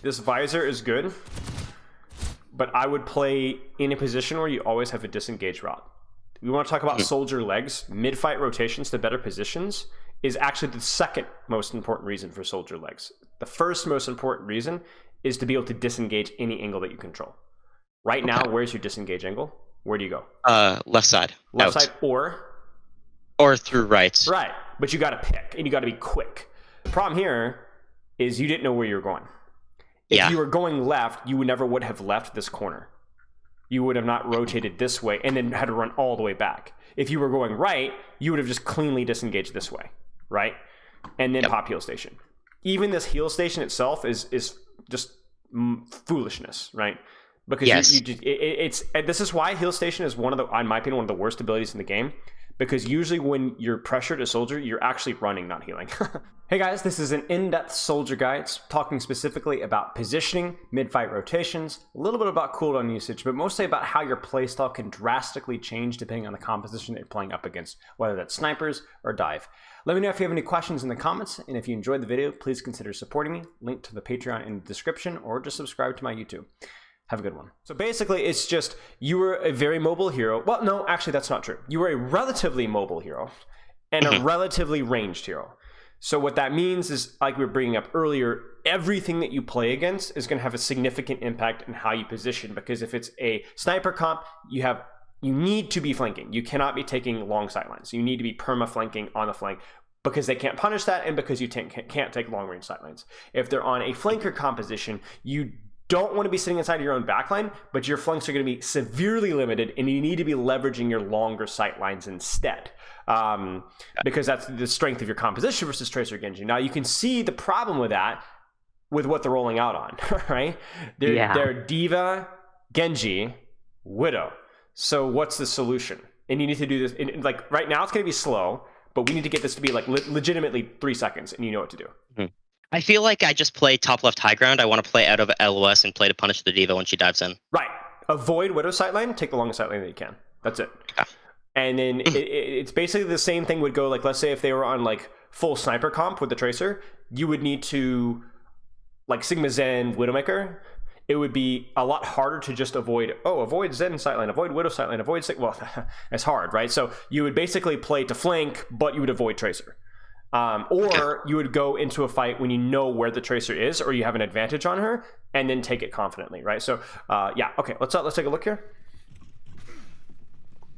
This visor is good, but I would play in a position where you always have a disengaged route. We want to talk about soldier legs. Mid-fight rotations to better positions is actually the second most important reason for soldier legs. The first most important reason is to be able to disengage any angle that you control. Right now, where's your disengage angle? Where do you go? Left side. Left out. side or through right. Right, but you got to pick and you got to be quick. The problem here is you didn't know where you were going. If you were going left, you would have left this corner. You would have not rotated this way and then had to run all the way back. If you were going right, you would have just cleanly disengaged this way, right? And then pop heal station. Even this heal station itself is just foolishness, right? Because this is why heal station is in my opinion, one of the worst abilities in the game. Because usually when you're pressured a soldier, you're actually running, not healing. Hey guys, this is an in-depth soldier guide talking specifically about positioning, mid-fight rotations, a little bit about cooldown usage, but mostly about how your playstyle can drastically change depending on the composition that you're playing up against, whether that's snipers or dive. Let me know if you have any questions in the comments, and if you enjoyed the video, please consider supporting me. Link to the Patreon in the description, or just subscribe to my YouTube. Have a good one. So basically, it's just you were a very mobile hero. Well, no, actually, that's not true. You were a relatively mobile hero and a relatively ranged hero. So what that means is, like we were bringing up earlier, everything that you play against is going to have a significant impact in how you position. Because if it's a sniper comp, you need to be flanking. You cannot be taking long sightlines. You need to be perma-flanking on the flank because they can't punish that and because you can't take long-range sightlines. If they're on a flanker composition, you don't want to be sitting inside your own backline, but your flanks are going to be severely limited and you need to be leveraging your longer sight lines instead. Because that's the strength of your composition versus Tracer Genji. Now you can see the problem with that with what they're rolling out on, right? They're D.Va, Genji, Widow. So what's the solution? And you need to do this, like right now it's going to be slow, but we need to get this to be like legitimately 3 seconds and you know what to do. I feel like I just play top left high ground. I want to play out of LOS and play to punish the D.Va when she dives in. Right. Avoid Widow sightline. Take the longest sightline that you can. That's it. Yeah. And then it's basically the same thing would go, like, let's say if they were on like full sniper comp with the Tracer, you would need to, like Sigma Zen Widowmaker, it would be a lot harder to just avoid Zen sightline, avoid Widow sightline, avoid, well, it's hard, right? So you would basically play to flank, but you would avoid Tracer. Or you would go into a fight when you know where the Tracer is, or you have an advantage on her, and then take it confidently, right? So, yeah, okay, let's take a look here.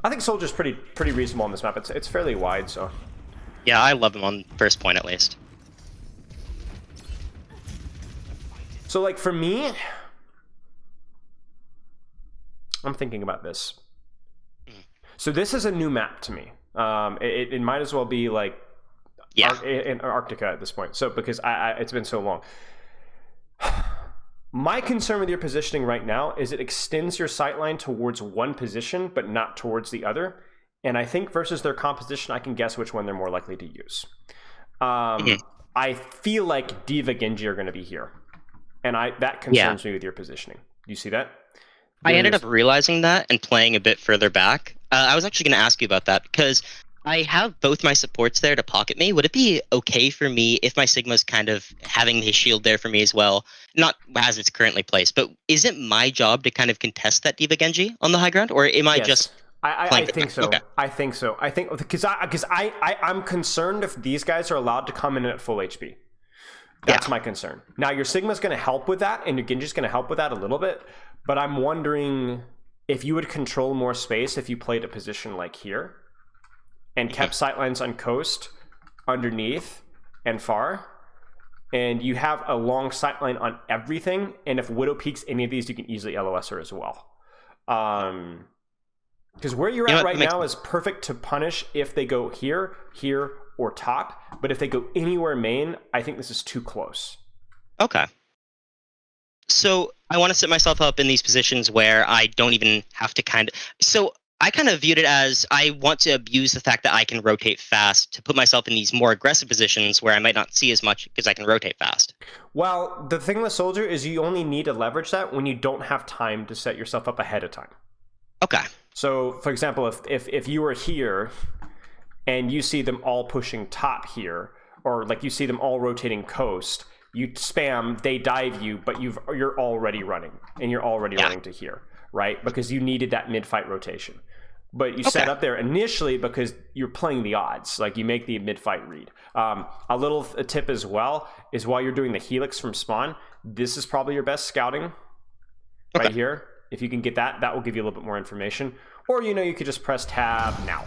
I think Soldier's pretty reasonable on this map. It's fairly wide, so. Yeah, I love him on first point at least. So, like for me, I'm thinking about this. So this is a new map to me. It might as well be like. In Arctica at this point, so because it's been so long. My concern with your positioning right now is it extends your sightline towards one position but not towards the other, and I think versus their composition I can guess which one they're more likely to use. I feel like D.Va, Genji are going to be here, and that concerns me with your positioning. Do you see that? I ended up realizing that and playing a bit further back. I was actually going to ask you about that because I have both my supports there to pocket me. Would it be okay for me if my Sigma's kind of having his shield there for me as well? Not as it's currently placed, but is it my job to kind of contest that D.Va Genji on the high ground, or am I just? I think so. Okay. I think so. I think because I'm concerned if these guys are allowed to come in at full HP. That's my concern. Now your Sigma's going to help with that, and your Genji's going to help with that a little bit. But I'm wondering if you would control more space if you played a position like here. And kept sightlines on coast, underneath, and far. And you have a long sightline on everything. And if Widow peeks any of these, you can easily LOS her as well. Because where you're at right now is perfect to punish if they go here, here, or top. But if they go anywhere main, I think this is too close. Okay. So I want to set myself up in these positions where I don't even have to kind of... So I kind of viewed it as I want to abuse the fact that I can rotate fast to put myself in these more aggressive positions where I might not see as much because I can rotate fast. Well, the thing with Soldier is you only need to leverage that when you don't have time to set yourself up ahead of time. Okay. So, for example, if you were here and you see them all pushing top here, or like you see them all rotating coast, you spam, they dive you, but you're already running, and you're already running to here, right? Because you needed that mid-fight rotation. But you set up there initially because you're playing the odds. Like, you make the mid-fight read. A little tip as well is while you're doing the helix from spawn, this is probably your best scouting right here. If you can get that, that will give you a little bit more information. Or, you know, you could just press tab now.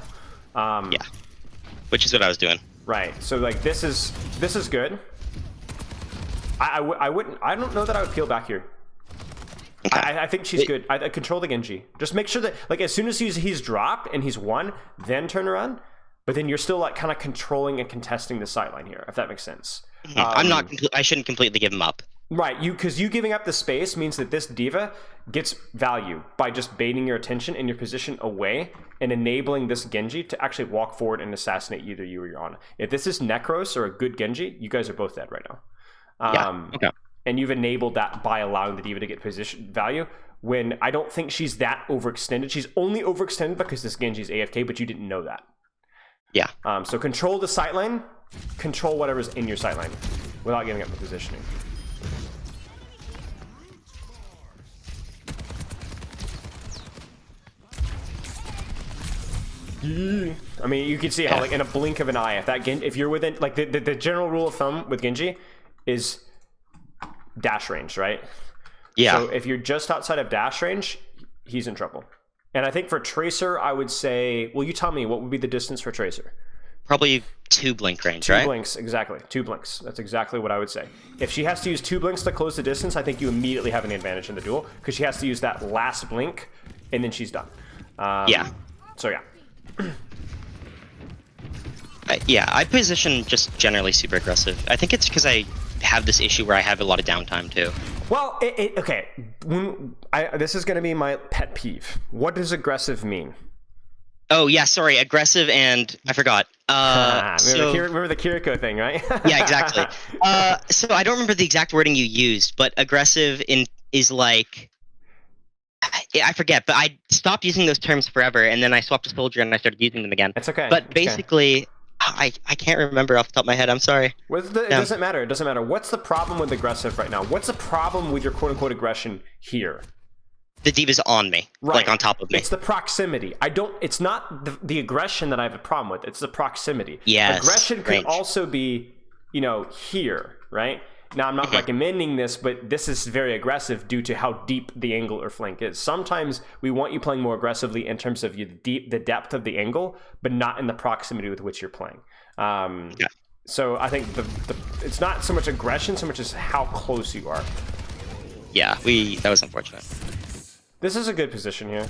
Which is what I was doing. Right. So, like, this is good. I don't know that I would peel back here. I think she's good. I control the Genji. Just make sure that, like, as soon as he's dropped and he's won, then turn around. But then you're still, like, kind of controlling and contesting the sideline here, if that makes sense. I shouldn't completely give him up. Right, because you giving up the space means that this diva gets value by just baiting your attention and your position away and enabling this Genji to actually walk forward and assassinate either you or your Ana. If this is Necros or a good Genji, you guys are both dead right now. And you've enabled that by allowing the diva to get position value when I don't think she's that overextended. She's only overextended because this Genji's AFK, but you didn't know that. So control the sightline, control whatever's in your sightline without giving up the positioning. I mean, you can see how, like, in a blink of an eye, if you're within, like, the general rule of thumb with Genji is dash range, right? So if you're just outside of dash range, he's in trouble. And I think for Tracer, I would say, well, you tell me, what would be the distance for Tracer? Probably 2 blink range, right? 2 blinks, exactly. 2 blinks. That's exactly what I would say. If she has to use 2 blinks to close the distance, I think you immediately have an advantage in the duel because she has to use that last blink, and then she's done. So, yeah. I position just generally super aggressive. I think it's because I have this issue where I have a lot of downtime too. Well, okay. This is going to be my pet peeve. What does aggressive mean? Oh yeah, sorry, aggressive and I forgot. Remember the Kiriko thing, right? Yeah, exactly. So I don't remember the exact wording you used, but aggressive is like. I forget, but I stopped using those terms forever, and then I swapped to soldier and I started using them again. It's okay. But basically, I can't remember off the top of my head. I'm sorry. It doesn't matter. It doesn't matter. What's the problem with aggressive right now? What's the problem with your quote-unquote aggression here? The diva's on me, like on top of me. It's the proximity. It's not the aggression that I have a problem with. It's the proximity. Yes. Aggression could also be, you know, here, right? Now, I'm not recommending this, but this is very aggressive due to how deep the angle or flank is. Sometimes we want you playing more aggressively in terms of the depth of the angle, but not in the proximity with which you're playing. So I think it's not so much aggression, so much as how close you are. Yeah, that was unfortunate. This is a good position here.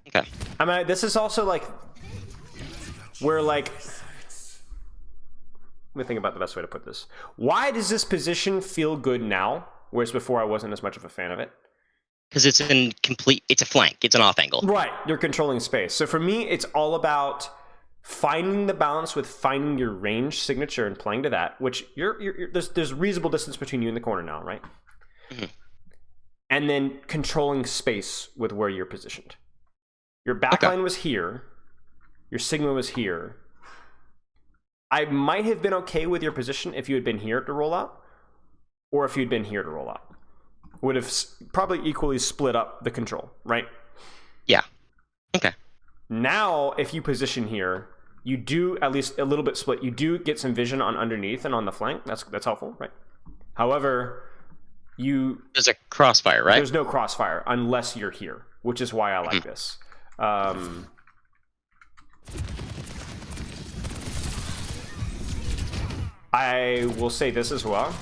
Okay. I mean, this is also like where, like, let me think about the best way to put this. Why does this position feel good now, whereas before I wasn't as much of a fan of it? Because it's a flank. It's an off angle. Right. You're controlling space. So for me, it's all about finding the balance with finding your range signature and playing to that, which there's reasonable distance between you and the corner now, right? And then controlling space with where you're positioned. Your backline was here. Your Sigma was here. I might have been okay with your position if you had been here to roll out, or if you'd been here to roll out. Would have probably equally split up the control, right? Yeah. Okay. Now, if you position here, you do at least a little bit split. You do get some vision on underneath and on the flank. That's helpful, right? However, there's a crossfire, right? There's no crossfire unless you're here, which is why I like this. I will say this as well.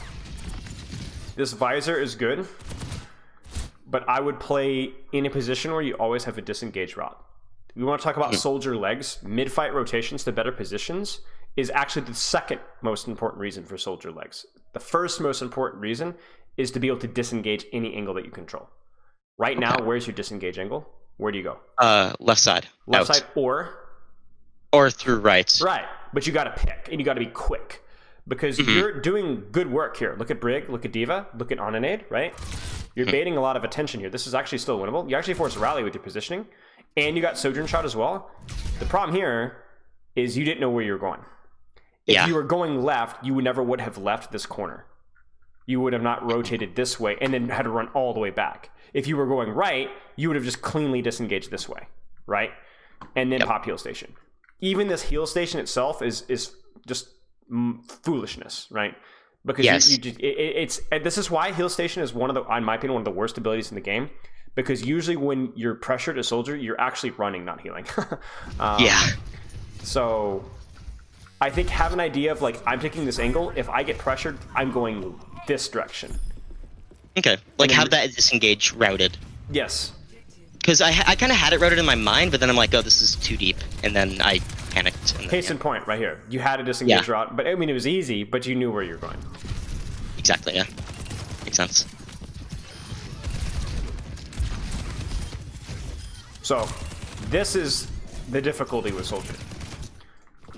This visor is good, but I would play in a position where you always have a disengaged route. We want to talk about soldier legs. Mid-fight rotations to better positions is actually the second most important reason for soldier legs. The first most important reason is to be able to disengage any angle that you control. Right now, where's your disengage angle? Where do you go? Left side. Left side or through right. Right, but you got to pick, and you got to be quick. Because you're doing good work here. Look at Brig, look at Diva, look at Onanade, right? You're baiting a lot of attention here. This is actually still winnable. You actually force a rally with your positioning. And you got Sojourn Shot as well. The problem here is you didn't know where you were going. If you were going left, you would never have left this corner. you would have not rotated this way and then had to run all the way back. If you were going right, you would have just cleanly disengaged this way, right? And then pop heal station. Even this heal station itself is just foolishness, right? Because this is why heal station is one of the, in my opinion, one of the worst abilities in the game. Because usually when you're pressured a soldier, you're actually running, not healing. So I think have an idea of like, I'm taking this angle. If I get pressured, I'm going this direction. Okay, like have that disengage routed. Yes. Because I kind of had it routed in my mind, but then I'm like, oh, this is too deep, and then I panicked. And then, Case in point, right here. You had a disengage route, but I mean, it was easy, but you knew where you were going. Exactly, yeah. Makes sense. So, this is the difficulty with Soldier.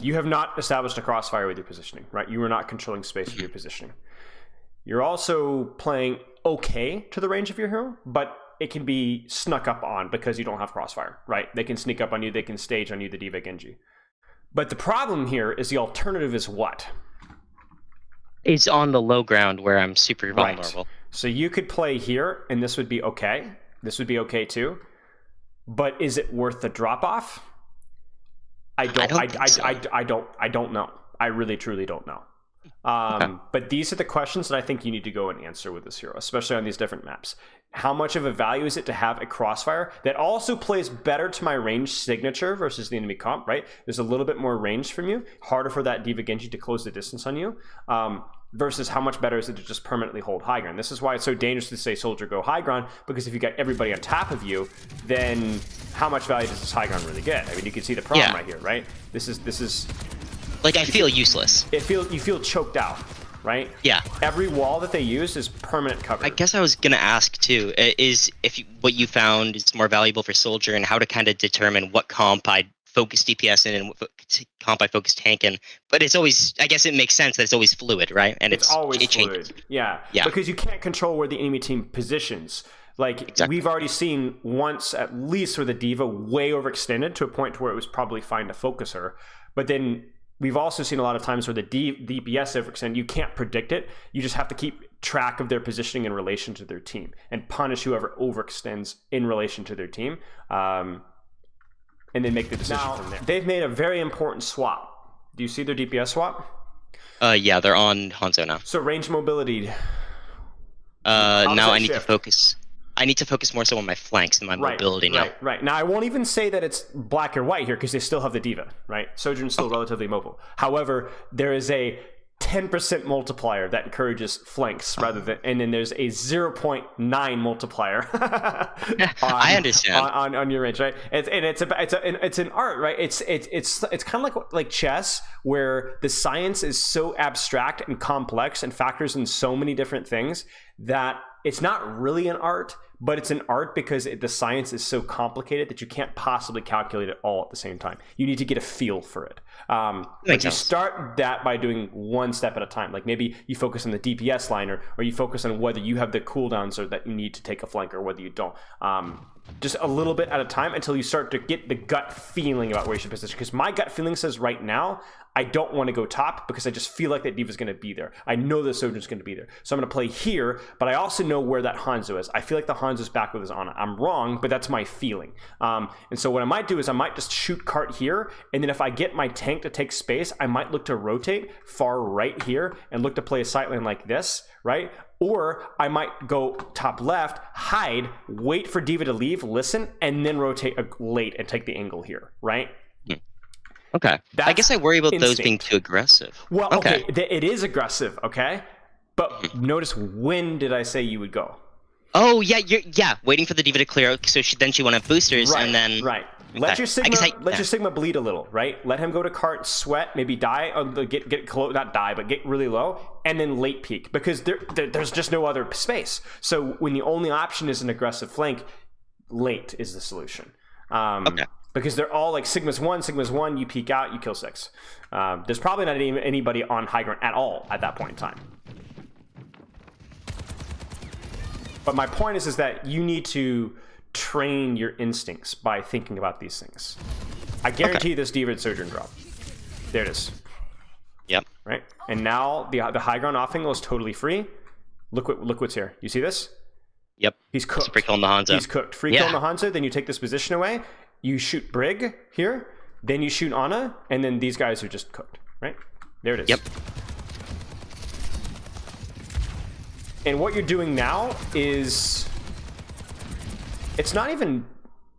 You have not established a crossfire with your positioning, right? You are not controlling space with your positioning. You're also playing okay to the range of your hero, but it can be snuck up on because you don't have crossfire, right? They can sneak up on you, they can stage on you, the D.Va Genji. But the problem here is the alternative is what? It's on the low ground where I'm super vulnerable. Right. So you could play here, and this would be okay. This would be okay too. But is it worth the drop off? I don't know. I really truly don't know. But these are the questions that I think you need to go and answer with this hero, especially on these different maps. How much of a value is it to have a crossfire that also plays better to my range signature versus the enemy comp, right? There's a little bit more range from you, harder for that D.Va Genji to close the distance on you. Versus how much better is it to just permanently hold high ground. This is why it's so dangerous to say soldier go high ground, because if you got everybody on top of you, then how much value does this high ground really get? I mean, you can see the problem right here, right? This is like, I feel useless. You feel choked out, right? Yeah. Every wall that they use is permanent cover. I guess I was gonna ask too, is what you found is more valuable for soldier, and how to kind of determine what comp I'd focus DPS in and what comp I focus tank in. But it's always, I guess it makes sense that it's always fluid, right? And it's always fluid. Yeah. Because you can't control where the enemy team positions. Like, we've already seen once at least where the D.Va way overextended to a point to where it was probably fine to focus her. But then we've also seen a lot of times where the DPS overextend. You can't predict it. You just have to keep track of their positioning in relation to their team and punish whoever overextends in relation to their team. And then make the decision from there. They've made a very important swap. Do you see their DPS swap? Yeah, they're on Hanzo now. So range mobility. Now I need to focus. I need to focus more so on my flanks than my mobility now. Right. Now I won't even say that it's black or white here because they still have the D.Va, right? Sojourn's still relatively mobile. However, there is a 10% multiplier that encourages flanks rather than, and then there's a 0.9 multiplier. I understand on your range, right? It's an art, right? It's kind of like chess, where the science is so abstract and complex and factors in so many different things that it's not really an art, but it's an art because the science is so complicated that you can't possibly calculate it all at the same time. You need to get a feel for it. But you start that by doing one step at a time. Like maybe you focus on the DPS line, or you focus on whether you have the cooldowns or that you need to take a flank, or whether you don't. Just a little bit at a time until you start to get the gut feeling about where you should position. Because my gut feeling says right now, I don't want to go top because I just feel like that D.Va's going to be there. I know the Sojourn's going to be there. So I'm going to play here, but I also know where that Hanzo is. I feel like the Hanzo's back with his Ana. I'm wrong, but that's my feeling. And so what I might do is I might just shoot cart here, and then if I get my tank to take space, I might look to rotate far right here and look to play a sideline like this, right? Or I might go top left, hide, wait for D.Va to leave, listen, and then rotate late and take the angle here, right? Okay. I guess I worry about those being too aggressive. Well, okay, it is aggressive, okay? But notice, when did I say you would go? Oh, yeah, waiting for the D.Va to clear out, so then she won't have boosters, and then... Right. Let your Sigma bleed a little, right? Let him go to cart, sweat, maybe die, get close, not die, but get really low, and then late peak, because there's just no other space. So when the only option is an aggressive flank, late is the solution. Okay. Because they're all like Sigma's one, you peek out, you kill 6. There's probably not anybody on high ground at all at that point in time. But my point is that you need to train your instincts by thinking about these things. I guarantee you this D.Va Sojourn drop. There it is. Yep. Right? And now the high ground off angle is totally free. Look what's here. You see this? Yep. He's cooked. Free kill on the Hanzo. He's cooked. Free kill on the Hanzo, then you take this position away. You shoot Brig here, then you shoot Ana, and then these guys are just cooked, right? There it is. Yep. And what you're doing now is... It's not even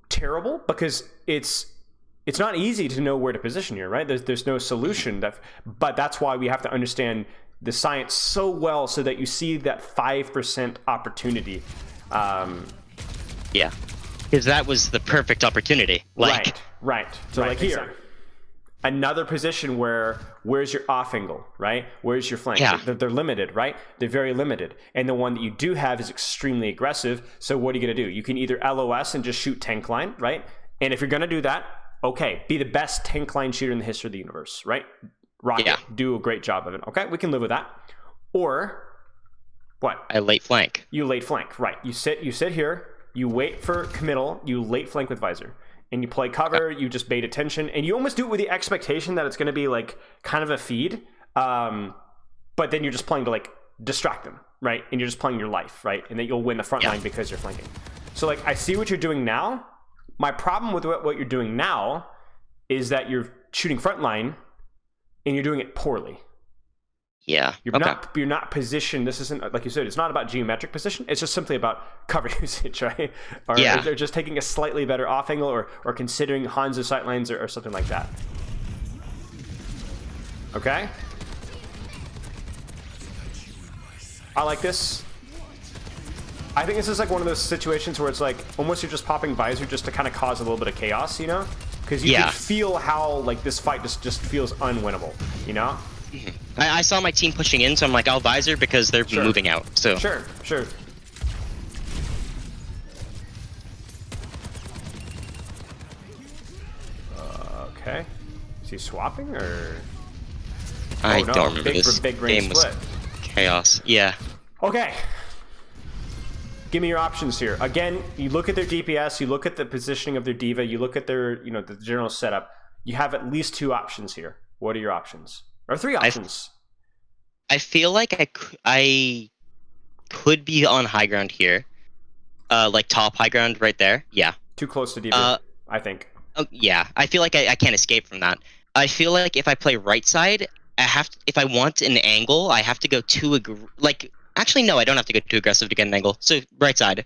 terrible, because it's not easy to know where to position here, right? There's no solution. But that's why we have to understand the science so well so that you see that 5% opportunity. Yeah. Because that was the perfect opportunity. Like, right. So like here, exactly. Another position where's your off angle, right? Where's your flank? Yeah. They're limited, right? They're very limited. And the one that you do have is extremely aggressive. So what are you going to do? You can either LOS and just shoot tank line, right? And if you're going to do that, okay, be the best tank line shooter in the history of the universe, right? Rocket, yeah. Do a great job of it. Okay, we can live with that. Or what? I late flank. You late flank, right? You sit here. You wait for committal. You late flank with visor, and you play cover. You just bait attention, and you almost do it with the expectation that it's going to be like kind of a feed. But then you're just playing to like distract them, right? And you're just playing your life, right? And then you'll win the front line because you're flanking. So like I see what you're doing now. My problem with what you're doing now is that you're shooting front line, and you're doing it poorly. Yeah. You're not positioned. This isn't, like you said, it's not about geometric position. It's just simply about cover usage, right? Or they're just taking a slightly better off angle or considering Hanzo sightlines or something like that. Okay? I like this. I think this is like one of those situations where it's like almost you're just popping visor just to kind of cause a little bit of chaos, you know? Because you can feel how like this fight just feels unwinnable, you know? I saw my team pushing in, so I'm like, I'll visor because they're moving out. So Sure. Okay. Is he swapping or? I don't remember this big game was chaos. Yeah. Okay. Give me your options here. Again, you look at their DPS, you look at the positioning of their diva, you look at their, the general setup. You have at least 2 options here. What are your options? Or 3 options? I feel like I could be on high ground here. Like top high ground right there. Yeah. Too close to diva, I think. Oh, yeah. I feel like I can't escape from that. I feel like if I play right side, if I want an angle, I have to go too actually, no, I don't have to go too aggressive to get an angle. So, right side.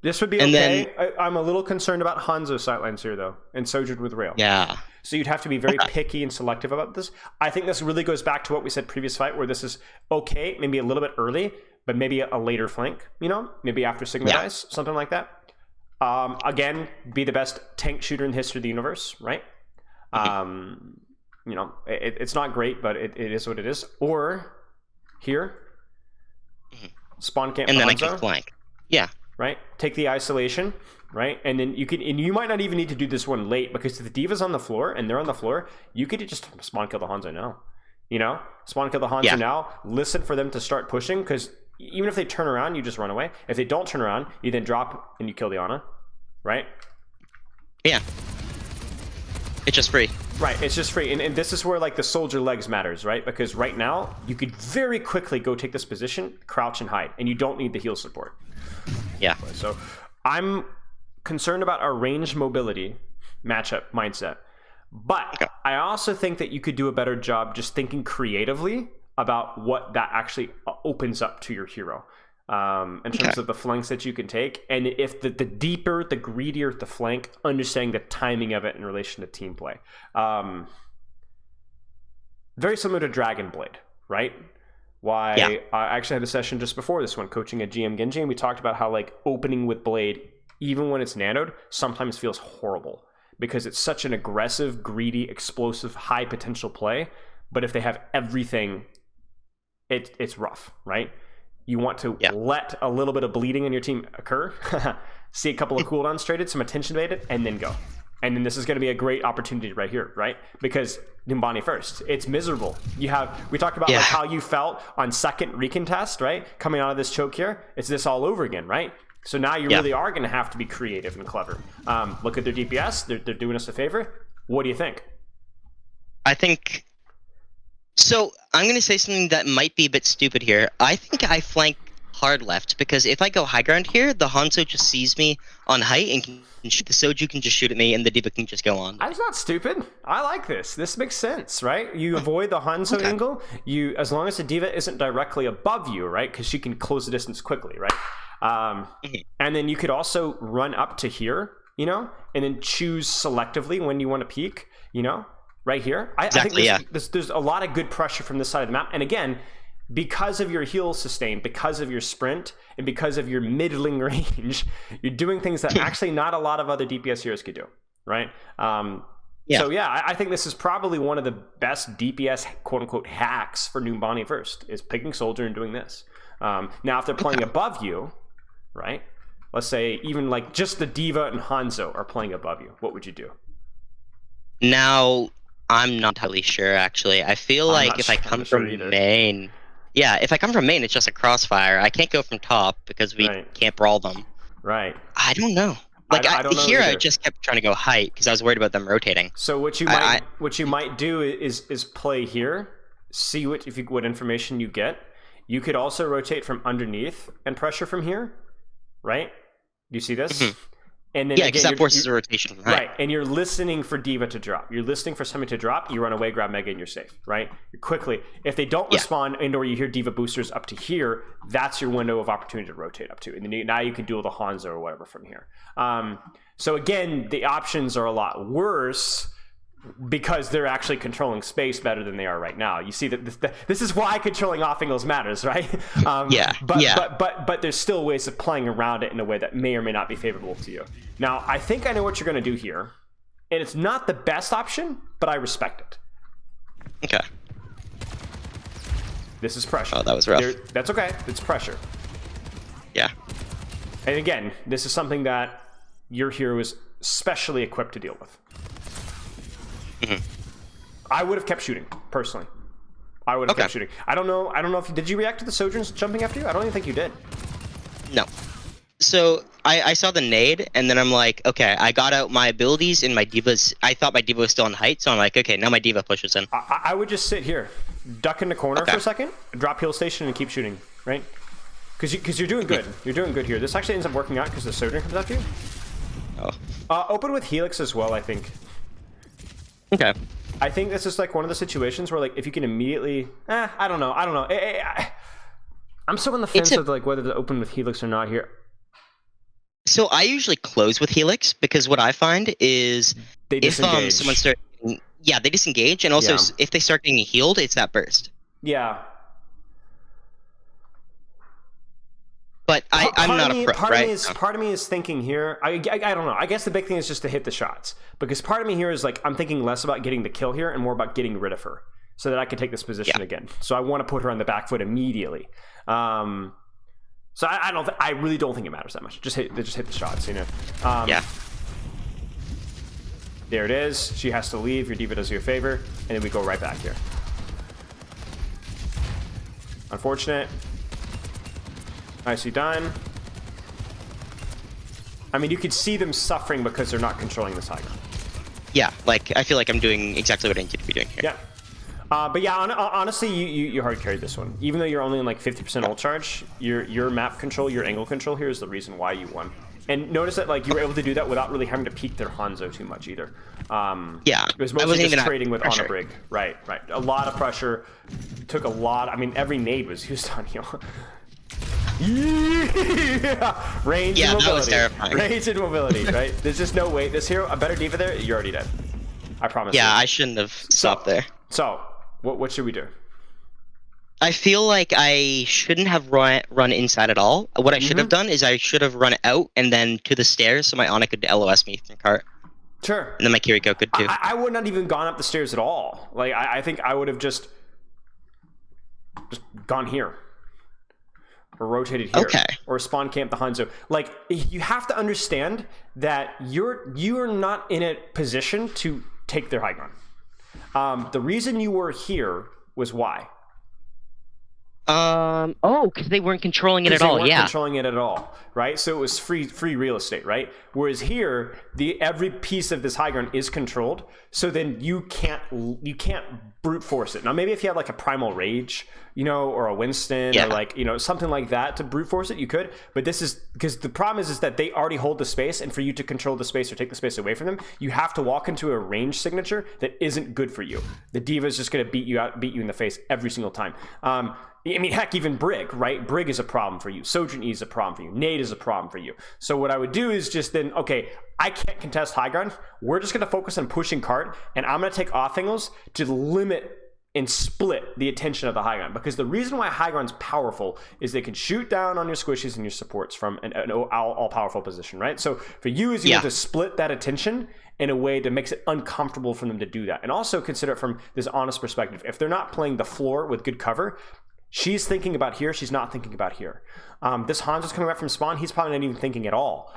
This would be okay. I'm a little concerned about Hanzo sightlines here, though, and Sojourn with rail. Yeah. So you'd have to be very picky and selective about this. I think this really goes back to what we said previous fight, where this is okay, maybe a little bit early, but maybe a later flank, maybe after Sigma dies, something like that. Again, be the best tank shooter in the history of the universe, right? It's not great, but it is what it is. Or here, spawn camp, and then I can flank. Yeah. Right. Take the isolation. Right, and then you might not even need to do this one late, because if the diva's on the floor and they're on the floor, you could just spawn kill the Hanzo now. Spawn kill the Hanzo now. Listen for them to start pushing, because even if they turn around, you just run away. If they don't turn around, you then drop and you kill the Ana. Right? Yeah. It's just free. Right, it's just free. And this is where like the soldier legs matters, right? Because right now, you could very quickly go take this position, crouch and hide, and you don't need the heal support. Yeah. So I'm concerned about our range mobility matchup mindset. But I also think that you could do a better job just thinking creatively about what that actually opens up to your hero. In terms of the flanks that you can take, and if the deeper, the greedier the flank, understanding the timing of it in relation to team play. Very similar to Dragon Blade, right? I actually had a session just before this one coaching a GM Genji, and we talked about how like opening with Blade, even when it's nanoed, sometimes feels horrible because it's such an aggressive, greedy, explosive, high potential play. But if they have everything, it's rough, right? You want to let a little bit of bleeding in your team occur, see a couple of cooldowns traded, some attention baited, and then go. And then this is going to be a great opportunity right here, right? Because Nimbani first, it's miserable. We talked about like how you felt on second recontest, right? Coming out of this choke here, it's this all over again, right? So now you really are going to have to be creative and clever. Look at their DPS; they're doing us a favor. What do you think? I think. So I'm going to say something that might be a bit stupid here. I think I flank hard left because if I go high ground here, the Hanzo just sees me on height and can shoot. The Soju can just shoot at me, and the D.Va can just go on. That's not stupid. I like this. This makes sense, right? You avoid the Hanzo angle. As long as the D.Va isn't directly above you, right? Because she can close the distance quickly, right? And then you could also run up to here, you know, and then choose selectively when you want to peek, you know, right here. I think there's a lot of good pressure from this side of the map. And again, because of your heal sustain, because of your sprint, and because of your middling range, you're doing things that actually not a lot of other DPS heroes could do, right? So yeah, I think this is probably one of the best DPS quote-unquote hacks for Numbani first, is picking Soldier and doing this. Now, if they're playing above you, right? Let's say even like just the D.Va and Hanzo are playing above you. What would you do? Now, I'm not totally sure, actually. I feel like if I come from main... Yeah, if I come from main, it's just a crossfire. I can't go from top because we can't brawl them. Right. I don't know. Like I don't know here, either. I just kept trying to go height because I was worried about them rotating. So what you might do is play here, see what information you get. You could also rotate from underneath and pressure from here, right? You see this? And then because that forces a rotation from height. Right, and you're listening for D.Va to drop. You're listening for something to drop. You run away, grab Mega, and you're safe, right? Quickly. If they don't respond and/or you hear D.Va boosters up to here, that's your window of opportunity to rotate up to. And then now you can duel the Hanzo or whatever from here. So again, the options are a lot worse because they're actually controlling space better than they are right now. You see that this is why controlling off angles matters, right? But there's still ways of playing around it in a way that may or may not be favorable to you. Now, I think I know what you're going to do here, and it's not the best option, but I respect it. Okay. This is pressure. Oh, that was rough. That's okay. It's pressure. Yeah. And again, this is something that your hero is specially equipped to deal with. I would have kept shooting, personally. I would have kept shooting. I don't know if did you react to the Sojourns jumping after you? I don't even think you did. No. So I saw the nade, and then I'm like, okay, I got out my abilities and my D.Va's. I thought my D.Va was still on height, so I'm like, okay, now my D.Va pushes in. I would just sit here, duck in the corner for a second, drop heal station, and keep shooting, right? Because you're doing good. You're doing good here. This actually ends up working out because the Sojourn comes after you. Open with Helix as well, I think. Okay. I think this is like one of the situations where, like, if you can immediately, I don't know. I'm still on the fence of like whether to open with Helix or not here. So I usually close with Helix because what I find is they disengage. If someone starts, they disengage, and also if they start getting healed, it's that burst. Yeah. But I'm not a pro, right? Part of me is thinking here. I don't know. I guess the big thing is just to hit the shots, because part of me here is like I'm thinking less about getting the kill here and more about getting rid of her, so that I can take this position again. So I want to put her on the back foot immediately. So I really don't think it matters that much. Just hit the shots, you know. There it is. She has to leave. Your D.Va does you a favor, and then we go right back here. Unfortunate. Nicely done. I mean, you could see them suffering because they're not controlling this high ground. Yeah, like I feel like I'm doing exactly what I need to be doing here. Yeah. But yeah, honestly, you hard carried this one. Even though you're only in like 50% ult charge, your map control, your angle control here is the reason why you won. And notice that like you were able to do that without really having to peek their Hanzo too much either. It was mostly just trading with on a brig. Right. A lot of pressure. Took a lot. I mean, every nade was used on you. Range and mobility. That was terrifying. Range and mobility, right? There's just no way. This hero, a better D.Va there, you're already dead. I promise. Yeah, I shouldn't have stopped there. So, what should we do? I feel like I shouldn't have run inside at all. What I should have done is I should have run out and then to the stairs so my Ana could LOS me from cart. Sure. And then my Kiriko could too. I would not even gone up the stairs at all. Like I think I would have just gone here. Or rotated here. Okay. Or spawn camp the Hanzo. Like, you have to understand that you're not in a position to take their high ground. The reason you were here was why? Oh, because they weren't controlling it at They all. weren't Yeah. controlling it at all, right? So it was free real estate, right? Whereas here, every piece of this high ground is controlled. So then you can't brute force it. Now maybe if you have like a Primal Rage, or a Winston, or like something like that to brute force it, you could. But this is because the problem is that they already hold the space, and for you to control the space or take the space away from them, you have to walk into a range signature that isn't good for you. The diva is just going to beat you in the face every single time. I mean, heck, even Brig, right? Brig is a problem for you. Sojourn E is a problem for you. Nade is a problem for you. So what I would do is just then, okay, I can't contest high ground. We're just going to focus on pushing card, and I'm going to take off angles to limit and split the attention of the high ground. Because the reason why high ground's powerful is they can shoot down on your squishies and your supports from an all-powerful position, right? So for you is you have to split that attention in a way that makes it uncomfortable for them to do that. And also consider it from this honest perspective. If they're not playing the floor with good cover, she's thinking about here. She's not thinking about here. This Hanzo's coming back from spawn. He's probably not even thinking at all.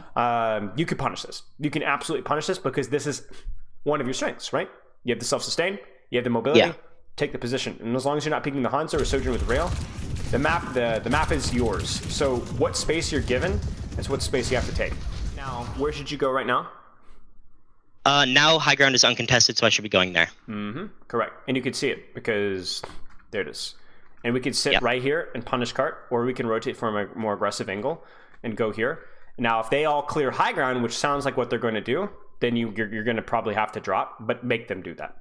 You could punish this. You can absolutely punish this because this is one of your strengths, right? You have the self-sustain. You have the mobility. Take the position. And as long as you're not picking the Hanzo or Sojourn with rail, the map is yours. So what space you're given is what space you have to take. Now, where should you go right now? Now high ground is uncontested, so I should be going there. Correct. And you can see it because there it is. And we could sit right here and punish cart, or we can rotate from a more aggressive angle and go here. Now, if they all clear high ground, which sounds like what they're going to do, then you're going to probably have to drop, but make them do that.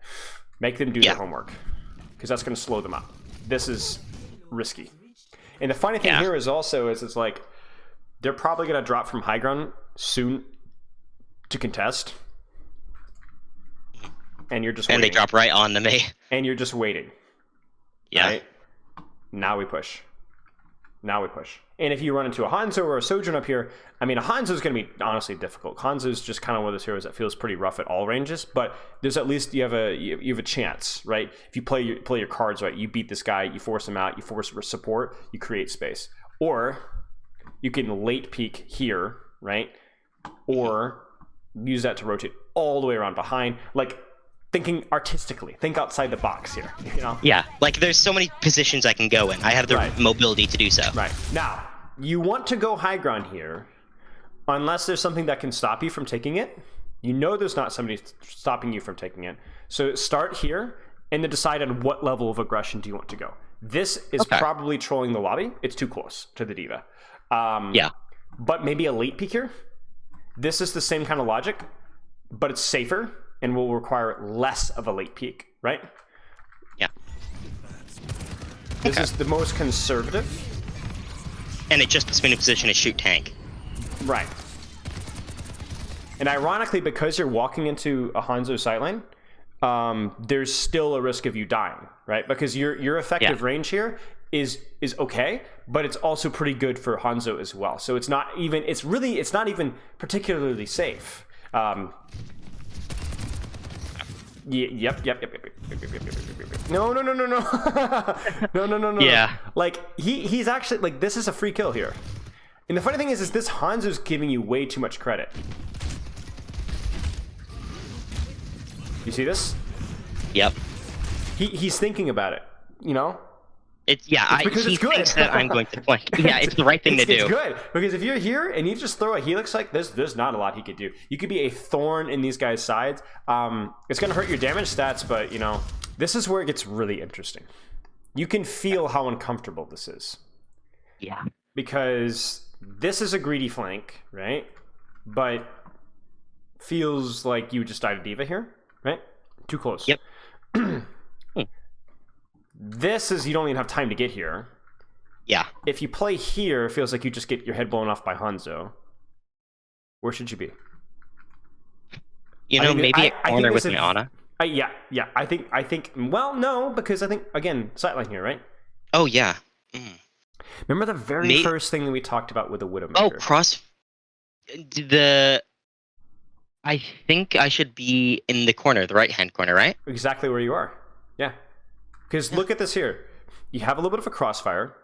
Make them do their homework, because that's going to slow them up. This is risky. And the funny thing here is also it's like they're probably going to drop from high ground soon to contest. And you're just waiting. And they drop right on to me. And you're just waiting. Yeah. Right? Now we push. And if you run into a Hanzo or a Sojourn up here, I mean, a Hanzo is going to be honestly difficult. Hanzo is just kind of one of those heroes that feels pretty rough at all ranges, but there's at least you have a chance, right? If you play your cards right, you beat this guy, you force him out, you force support, you create space. Or you can late peek here, right? Or use that to rotate all the way around behind, like thinking artistically, think outside the box here, Yeah, like there's so many positions I can go in. I have the mobility to do so. Right. Now, you want to go high ground here unless there's something that can stop you from taking it. There's not somebody stopping you from taking it. So start here and then decide on what level of aggression do you want to go. This is probably trolling the lobby. It's too close to the diva. But maybe a late peek here. This is the same kind of logic, but it's safer and will require less of a late peek, right? Yeah. This is the most conservative. And it just puts me in a position to shoot tank. Right. And ironically, because you're walking into a Hanzo sideline, there's still a risk of you dying, right? Because your effective range here is okay, but it's also pretty good for Hanzo as well. So it's not even particularly safe. Yep. No. No. Yeah. Like he's actually like this is a free kill here. And the funny thing is this Hanzo's giving you way too much credit. You see this? Yep. He's thinking about it, It's because he it's good. thinks that I'm going to play. Yeah, it's the right thing to do. It's good because if you're here and you just throw a helix like this, there's not a lot he could do. You could be a thorn in these guys' sides. It's going to hurt your damage stats, but this is where it gets really interesting. You can feel how uncomfortable this is. Yeah. Because this is a greedy flank, right? But feels like you just died a diva here, right? Too close. Yep. This is you don't even have time to get here. Yeah. If you play here, it feels like you just get your head blown off by Hanzo. Where should you be? Maybe a corner with my Ana. Yeah. I think. Well, no, because I think again, sightline here, right? Oh yeah. Remember the very first thing that we talked about with the Widowmaker? Oh, I think I should be in the corner, the right-hand corner, right? Exactly where you are. Yeah. Because look at this here. You have a little bit of a crossfire.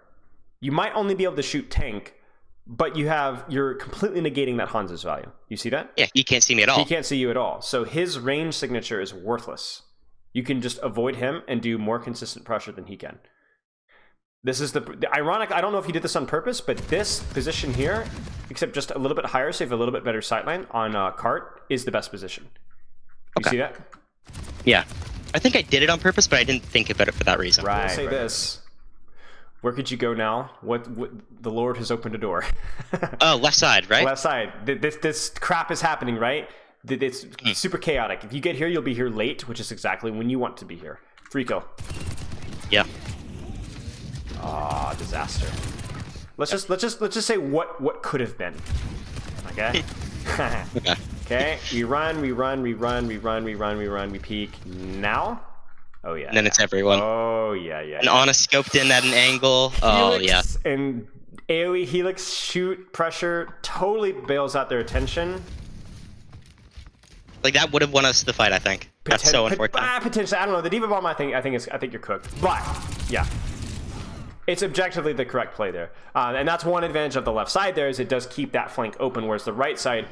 You might only be able to shoot tank, but you're completely negating that Hanzo's value. You see that? Yeah, he can't see me at all. He can't see you at all. So his range signature is worthless. You can just avoid him and do more consistent pressure than he can. This is the ironic. I don't know if he did this on purpose, but this position here, except just a little bit higher, so you have a little bit better sightline on cart, is the best position. You see that? Yeah. I think I did it on purpose, but I didn't think about it for that reason. Right. I'll say this. Where could you go now? What the Lord has opened a door. Oh, left side, right? Left side. This crap is happening, right? It's super chaotic. If you get here, you'll be here late, which is exactly when you want to be here. Free kill. Yeah. Ah, disaster. Let's just say what could have been. Okay. Okay. Okay. We run. We peek now. Oh yeah. And then it's everyone. Oh yeah. And Ana scoped in at an angle. Oh yeah. And AoE Helix shoot pressure totally bails out their attention. Like that would have won us the fight, I think. That's so unfortunate. Potentially, I don't know. The Diva Bomb, I think you're cooked. But yeah, it's objectively the correct play there, and that's one advantage of the left side. There is it does keep that flank open, whereas the right side,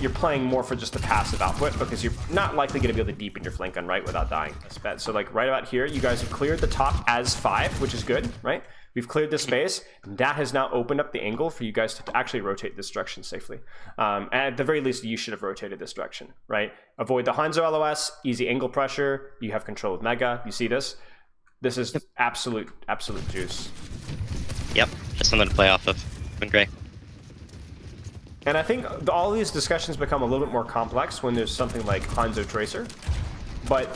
you're playing more for just the passive output because you're not likely going to be able to deepen your flank on right without dying. So like right about here, you guys have cleared the top as 5, which is good, right? We've cleared the space. That has now opened up the angle for you guys to actually rotate this direction safely. And at the very least, you should have rotated this direction, right? Avoid the Hanzo LOS, easy angle pressure. You have control of Mega. You see this? This is absolute juice. Yep, just something to play off of. Been great. And I think all these discussions become a little bit more complex when there's something like Hanzo Tracer. But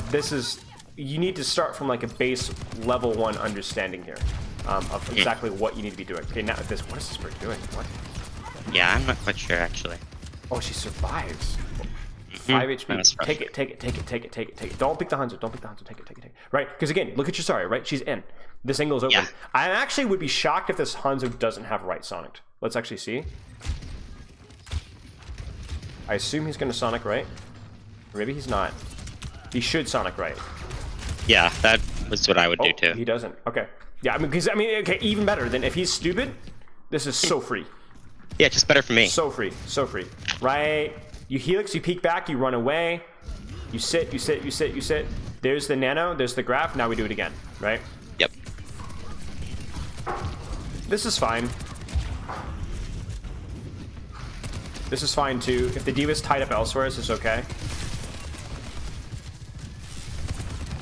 you need to start from like a base level 1 understanding here. Of exactly what you need to be doing. Okay, now what is this bird doing? What? Yeah, I'm not quite sure actually. Oh, she survives. 5 HP. Take it. Don't pick the Hanzo. Take it. Right? Because again, look at your Sorry, right? She's in. This angle is open. Yeah. I actually would be shocked if this Hanzo doesn't have right Sonic. Let's actually see. I assume he's going to Sonic right. Or maybe he's not. He should Sonic right. Yeah, that was what I would do too. He doesn't. Okay. Yeah, okay, even better than if he's stupid. This is so free. Yeah, just better for me. So free. Right? You Helix, you peek back, you run away. You sit. There's the nano, there's the graph. Now we do it again, right? Yep. This is fine. This is fine too. If the Diva's tied up elsewhere, this is okay.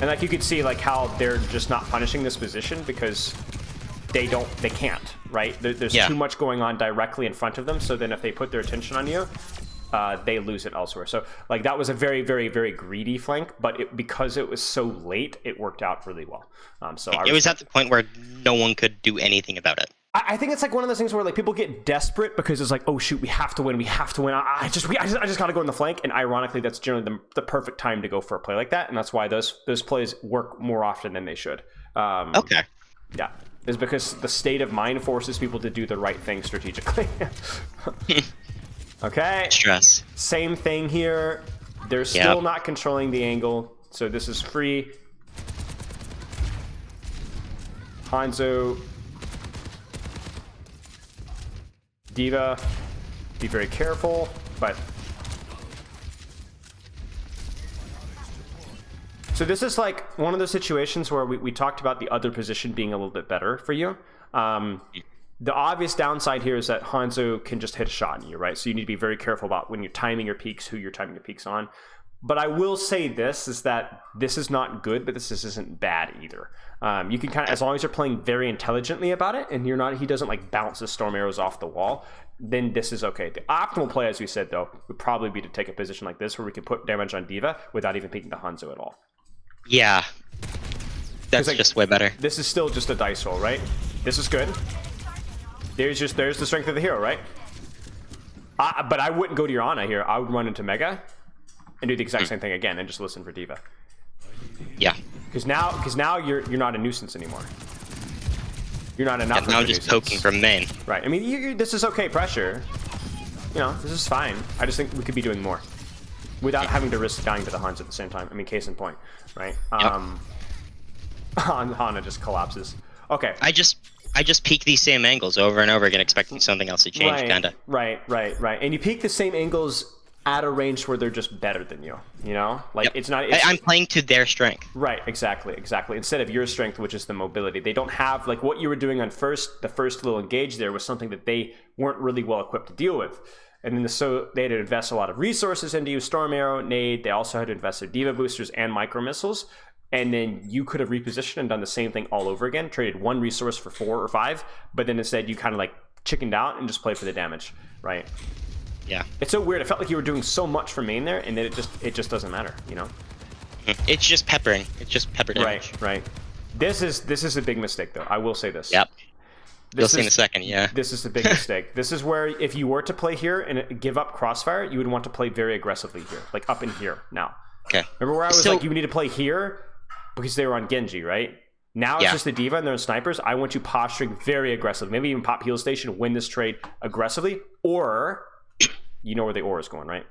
And like you could see like how they're just not punishing this position because they can't, right? There's too much going on directly in front of them. So then if they put their attention on you, they lose it elsewhere. So like that was a very, very, very greedy flank, but because it was so late, it worked out really well. So it was at the point where no one could do anything about it. I think it's like one of those things where like people get desperate because it's like, oh shoot, we have to win. I just gotta go in the flank. And ironically, that's generally the perfect time to go for a play like that. And that's why those plays work more often than they should. Okay. Yeah, is because the state of mind forces people to do the right thing strategically. Okay. Stress. Same thing here. They're still not controlling the angle, so this is free. Hanzo. Diva, be very careful, but... So this is like one of those situations where we talked about the other position being a little bit better for you. The obvious downside here is that Hanzo can just hit a shot on you, right? So you need to be very careful about when you're timing your peaks, who you're timing your peaks on. But I will say this, is that this is not good, but this isn't bad either. You can kind of, as long as you're playing very intelligently about it, and he doesn't like bounce the storm arrows off the wall, then this is okay. The optimal play, as we said though, would probably be to take a position like this where we can put damage on Diva without even peeking the Hanzo at all. Yeah. That's like, just way better. This is still just a dice roll, right? This is good. There's the strength of the hero, right? But I wouldn't go to your Ana here. I would run into Mega and do the exact same thing again and just listen for Diva. Yeah. Because now you're not a nuisance anymore. You're not enough. Yeah, now just poking from main. Right. I mean, this is okay pressure. You know, this is fine. I just think we could be doing more without having to risk dying to the Hans at the same time. I mean, case in point, right? Hana just collapses. Okay. I just peek these same angles over and over again, expecting something else to change, kinda. Right. And you peek the same angles at a range where they're just better than you. You know, like Yep. it's not. I'm playing to their strength. Right, exactly. Instead of your strength, which is the mobility, they don't have like what you were doing on the first little engage there was something that they weren't really well equipped to deal with. And then so they had to invest a lot of resources into you, Storm Arrow, Nade. They also had to invest their Diva boosters and micro missiles. And then you could have repositioned and done the same thing all over again, traded one resource for 4 or 5, but then instead you kind of like chickened out and just played for the damage, right? Yeah. It's so weird. It felt like you were doing so much for main there, and then it just doesn't matter, you know? It's just peppering. It's just pepper damage. Right. This is a big mistake, though. I will say this. Yep. You'll see in a second, yeah. This is a big mistake. This is where if you were to play here and give up Crossfire, you would want to play very aggressively here, like up in here now. Okay. Remember where I was like, you need to play here because they were on Genji, right? Now it's just the Diva and they're on snipers. I want you posturing very aggressively. Maybe even pop heal station, win this trade aggressively, or you know where the ore is going, right?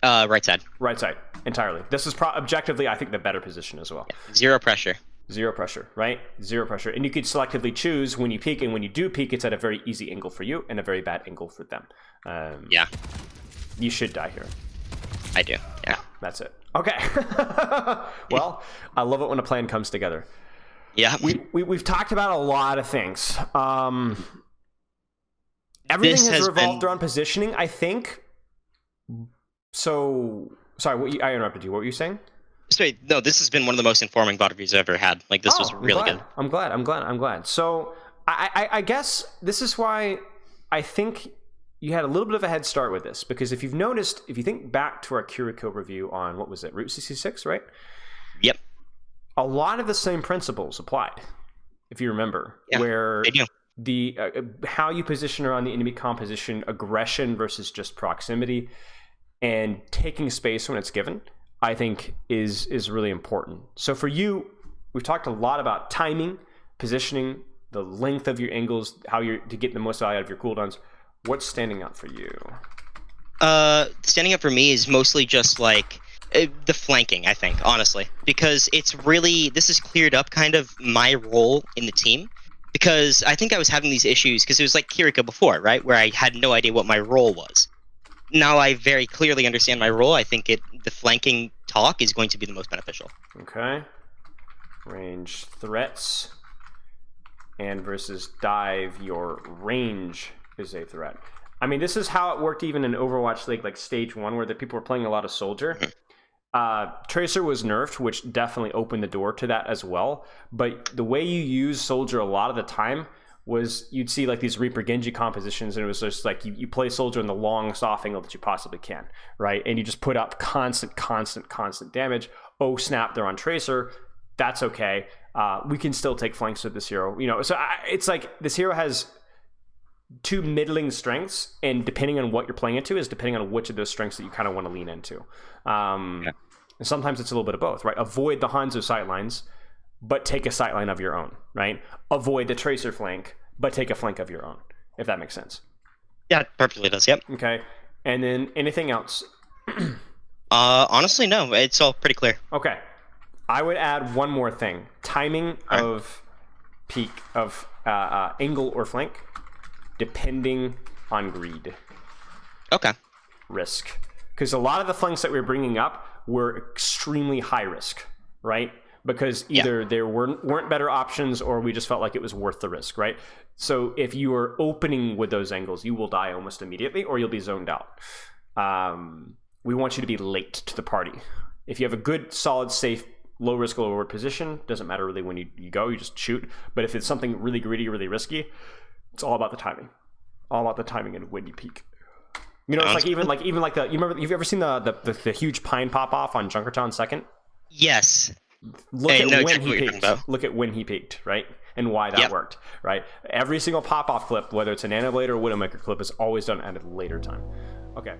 Right side. Right side, entirely. This is objectively, I think, the better position as well. Yeah. Zero pressure. Zero pressure, right? Zero pressure. And you could selectively choose when you peek, and when you do peek, it's at a very easy angle for you and a very bad angle for them. Yeah. You should die here. I do, yeah. That's it. Okay. Well, I love it when a plan comes together. Yeah. We've talked about a lot of things. Everything has revolved around positioning, I think. So, sorry, I interrupted you. What were you saying? Sorry, no, this has been one of the most informing VOD reviews I've ever had. Like, this was really good. I'm glad. So, I guess this is why I think you had a little bit of a head start with this, because if you've noticed, if you think back to our Kiriko review on, what was it, Route 66, right? Yep. A lot of the same principles applied, if you remember, where the how you position around the enemy composition, aggression versus just proximity, and taking space when it's given, I think is really important. So for you, we've talked a lot about timing, positioning, the length of your angles, how you're to get the most value out of your cooldowns. What's standing out for you? Standing up for me is mostly just like the flanking, I think, honestly, because it's really, this has cleared up kind of my role in the team, because I think I was having these issues because it was like Kiriko before, right, where I had no idea what my role was. Now I very clearly understand my role. I think the flanking talk is going to be the most beneficial. Okay. Range threats and versus dive, your range is a threat. I mean, this is how it worked even in Overwatch League, like stage 1, where the people were playing a lot of Soldier. Tracer was nerfed, which definitely opened the door to that as well. But the way you use Soldier a lot of the time was you'd see like these Reaper Genji compositions, and it was just like you play Soldier in the longest off angle that you possibly can, right? And you just put up constant damage. Oh snap, they're on Tracer. That's okay. We can still take flanks with this hero, you know. So it's like this hero has 2 middling strengths, and depending on what you're playing into is depending on which of those strengths that you kind of want to lean into. And sometimes it's a little bit of both, right? Avoid the Hanzo sightlines, but take a sightline of your own, right? Avoid the Tracer flank, but take a flank of your own, if that makes sense. Yeah, it perfectly does, yep. Okay, and then anything else? Honestly, no, it's all pretty clear. Okay, I would add one more thing. Timing of peak, of angle or flank, depending on greed. Okay. Risk. Because a lot of the flanks that we're bringing up were extremely high risk, right? Because either there weren't better options, or we just felt like it was worth the risk, right? So if you are opening with those angles, you will die almost immediately, or you'll be zoned out. We want you to be late to the party. If you have a good, solid, safe, low risk, low reward position, doesn't matter really when you go, you just shoot. But if it's something really greedy, really risky, it's all about the timing. All about the timing and when you peak. You know, it's like even like the, you remember, you've ever seen the huge pine pop off on Junkertown second? Yes. Look at when he peaked. Look at when he peaked, right? And why that worked, right? Every single pop off clip, whether it's a Nanoblade or a Widowmaker clip, is always done at a later time. Okay.